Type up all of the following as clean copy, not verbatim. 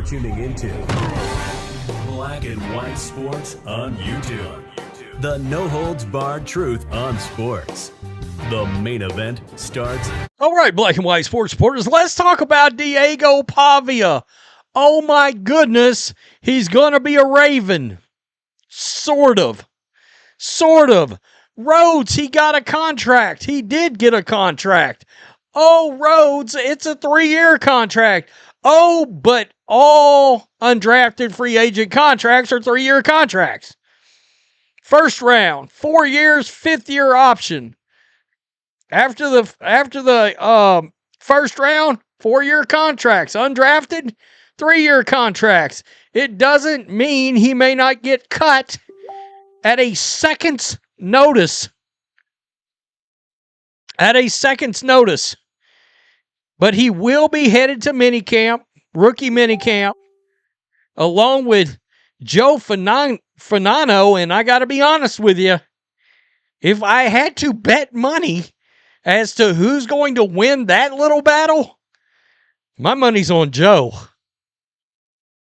You're tuning into Black and White Sports on YouTube. The no-holds-barred truth on sports. The main event starts. All right, Black and White Sports supporters, let's talk about Diego Pavia. Oh my goodness, he's going to be a Raven. Sort of. Rhodes, he got a contract. He did get a contract. Oh, Rhodes, it's a 3-year contract. Oh, but all undrafted free agent contracts are 3-year contracts. First round, 4 years, 5th-year option. After the first round, 4-year contracts. Undrafted, 3-year contracts. It doesn't mean he may not get cut at a second's notice. But he will be headed to minicamp, rookie minicamp, along with Joe Finano. And I got to be honest with you, if I had to bet money as to who's going to win that little battle, my money's on Joe.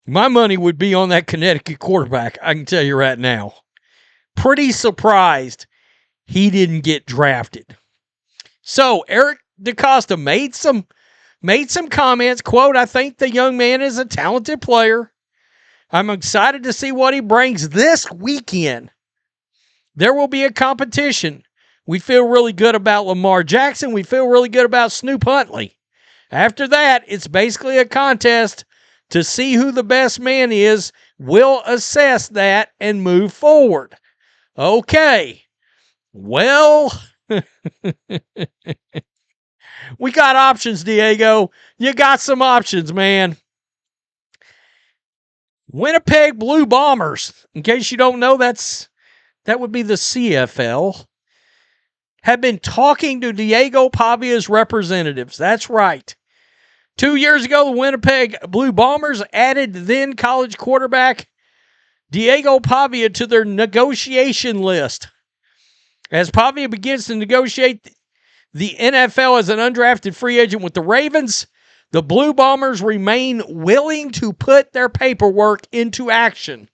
My money would be on that Connecticut quarterback, I can tell you right now. Pretty surprised he didn't get drafted. So Eric DeCosta made some comments. Quote, I think the young man is a talented player. I'm excited to see what he brings this weekend. There will be a competition. We feel really good about Lamar Jackson. We feel really good about Snoop Huntley. After that, it's basically a contest to see who the best man is. We'll assess that and move forward. Okay. Well, we got options, Diego. You got some options, man. Winnipeg Blue Bombers, in case you don't know, that would be the CFL, have been talking to Diego Pavia's representatives. That's right. 2 years ago, the Winnipeg Blue Bombers added then college quarterback Diego Pavia to their negotiation list. As Pavia begins to negotiate the NFL as an undrafted free agent with the Ravens, the Blue Bombers remain willing to put their paperwork into action.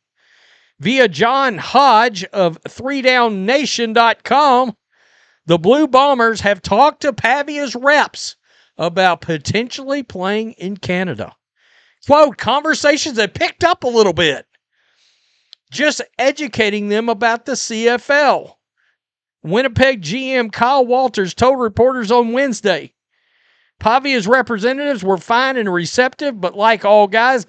Via John Hodge of 3downnation.com, the Blue Bombers have talked to Pavia's reps about potentially playing in Canada. Quote, conversations have picked up a little bit. Just educating them about the CFL. Winnipeg GM Kyle Walters told reporters on Wednesday, Pavia's representatives were fine and receptive, but like all guys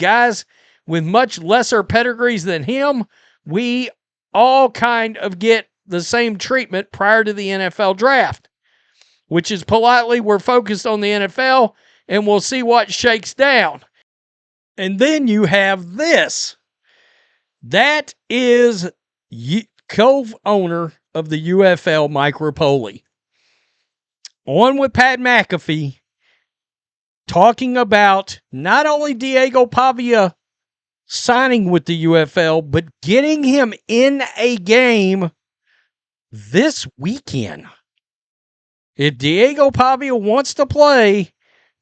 with much lesser pedigrees than him, we all kind of get the same treatment prior to the NFL draft, which is politely, we're focused on the NFL and we'll see what shakes down. And then you have this. That is co-owner of the UFL, Mike Rapoli, on with Pat McAfee, talking about not only Diego Pavia signing with the UFL, but getting him in a game this weekend. If Diego Pavia wants to play,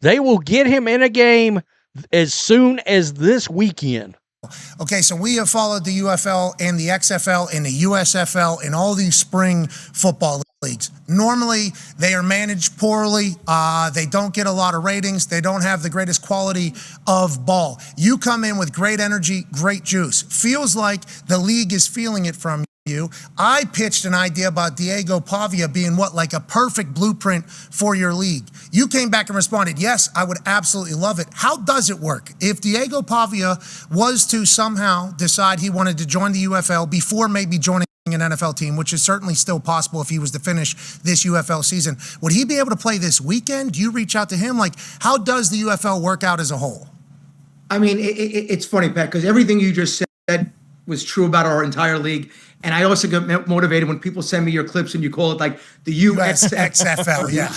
they will get him in a game as soon as this weekend. Okay, so we have followed the UFL and the XFL and the USFL and all these spring football leagues. Normally, they are managed poorly. They don't get a lot of ratings. They don't have the greatest quality of ball. You come in with great energy, great juice. Feels like the league is feeling it from you. I pitched an idea about Diego Pavia being like a perfect blueprint for your league. You came back and responded, yes, I would absolutely love it. How does it work? If Diego Pavia was to somehow decide he wanted to join the UFL before maybe joining an NFL team, which is certainly still possible if he was to finish this UFL season, would he be able to play this weekend? Do you reach out to him? How does the UFL work out as a whole? I mean, it's funny, Pat, because everything you just said was true about our entire league. And I also get motivated when people send me your clips and you call it like the USXFL. Yeah.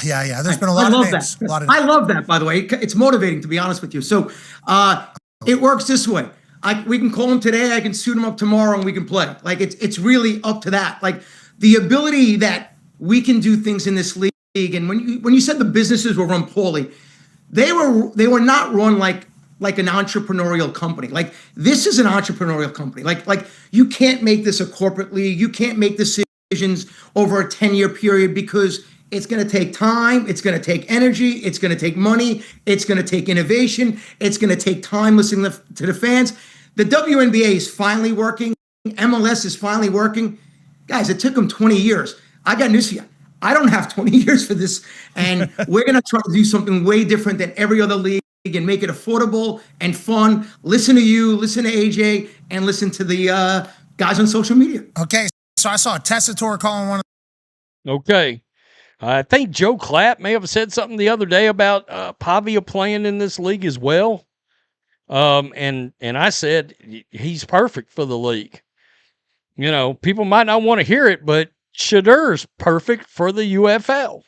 There's been a lot of names. I love that, by the way. It's motivating, to be honest with you. So it works this way. We can call him today. I can suit him up tomorrow and we can play. It's really up to that. The ability that we can do things in this league. And when you said the businesses were run poorly, they were not run like like an entrepreneurial company. Like this is an entrepreneurial company. Like you can't make this a corporate league. You can't make decisions over a 10-year period because it's going to take time. It's going to take energy. It's going to take money. It's going to take innovation. It's going to take time listening to the fans. The WNBA is finally working. MLS is finally working. Guys, it took them 20 years. I got news for you. I don't have 20 years for this. And we're going to try to do something way different than every other league and make it affordable and fun. Listen to you, listen to AJ, and listen to the guys on social media. Okay, so I saw Tessitore calling one of Okay. I think Joe Clapp may have said something the other day about Pavia playing in this league as well. And I said he's perfect for the league. You know, people might not want to hear it, but Shedur's perfect for the UFL.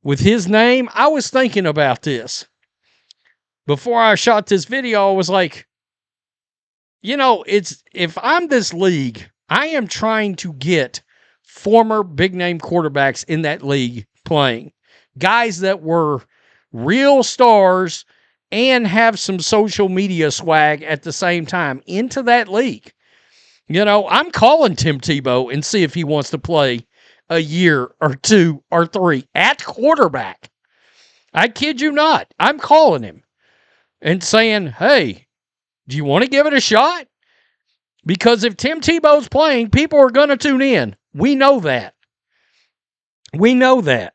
With his name, I was thinking about this. Before I shot this video, I was like, you know, if I'm this league, I am trying to get former big-name quarterbacks in that league playing. Guys that were real stars and have some social media swag at the same time into that league. You know, I'm calling Tim Tebow and see if he wants to play a year or 2 or 3 at quarterback. I kid you not. I'm calling him and saying, hey, do you want to give it a shot? Because if Tim Tebow's playing, people are going to tune in. We know that. We know that.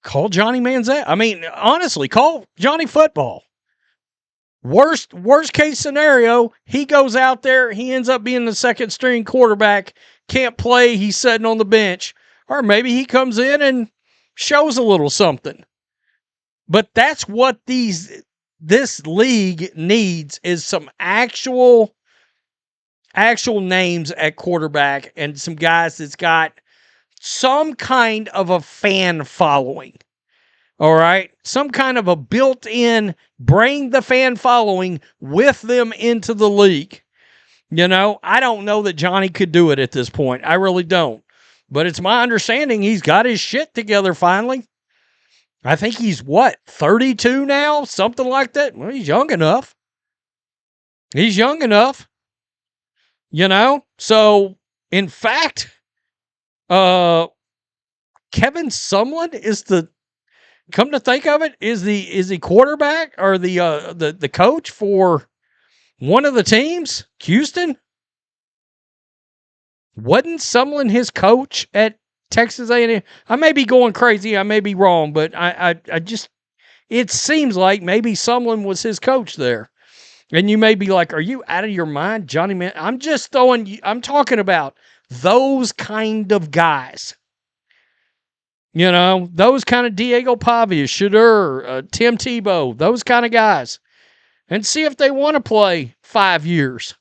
Call Johnny Manziel. I mean, honestly, call Johnny Football. Worst case scenario, he goes out there, he ends up being the second string quarterback, can't play, he's sitting on the bench. Or maybe he comes in and shows a little something. But that's what this league needs, is some actual names at quarterback and some guys that's got some kind of a fan following. All right? Some kind of a built-in, bring the fan following with them into the league. You know, I don't know that Johnny could do it at this point. I really don't. But it's my understanding he's got his shit together finally. I think he's, 32 now? Something like that. Well, he's young enough. He's young enough. You know? So, in fact, Kevin Sumlin is come to think of it, is the quarterback or the coach for one of the teams, Houston? Wasn't Sumlin his coach at Texas A&M? I may be going crazy. I may be wrong, but I just, it seems like maybe Sumlin was his coach there. And you may be like, are you out of your mind, Johnny Man? I'm talking about those kind of guys. You know, those kind of Diego Pavia, Shedur, Tim Tebow, those kind of guys. And see if they want to play 5 years.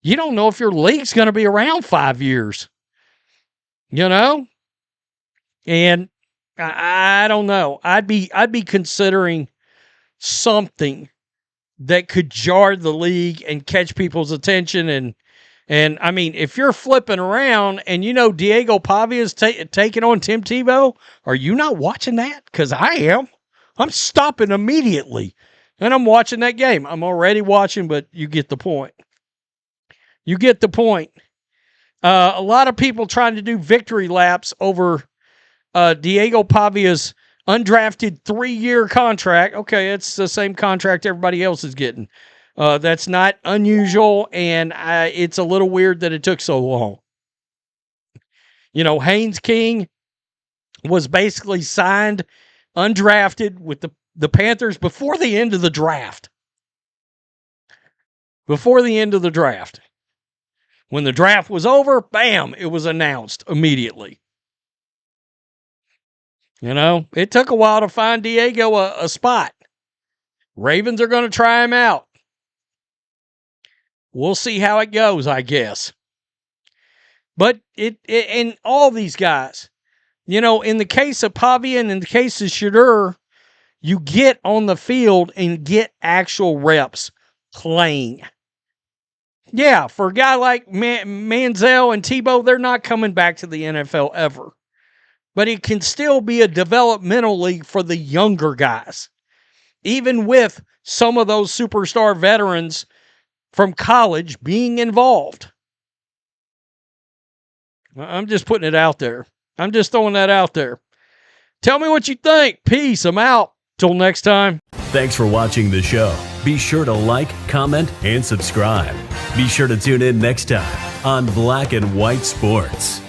You don't know if your league's going to be around 5 years. You know? And I don't know. I'd be considering something that could jar the league and catch people's attention. And I mean, if you're flipping around and you know Diego Pavia is taking on Tim Tebow, are you not watching that? Because I am. I'm stopping immediately. And I'm watching that game. I'm already watching, but you get the point. You get the point. A lot of people trying to do victory laps over Diego Pavia's undrafted 3-year contract. Okay, it's the same contract everybody else is getting. That's not unusual, and it's a little weird that it took so long. You know, Haynes King was basically signed undrafted with the Panthers before the end of the draft. Before the end of the draft. When the draft was over, bam, it was announced immediately. You know, it took a while to find Diego a spot. Ravens are going to try him out. We'll see how it goes, I guess. But in all these guys, you know, in the case of Pavia and in the case of Shedur, you get on the field and get actual reps playing. Yeah, for a guy like Manziel and Tebow, they're not coming back to the NFL ever. But it can still be a developmental league for the younger guys. even with some of those superstar veterans from college being involved. I'm just putting it out there. I'm just throwing that out there. Tell me what you think. Peace. I'm out. Till next time. Thanks for watching the show. Be sure to like, comment, and subscribe. Be sure to tune in next time on Black and White Sports.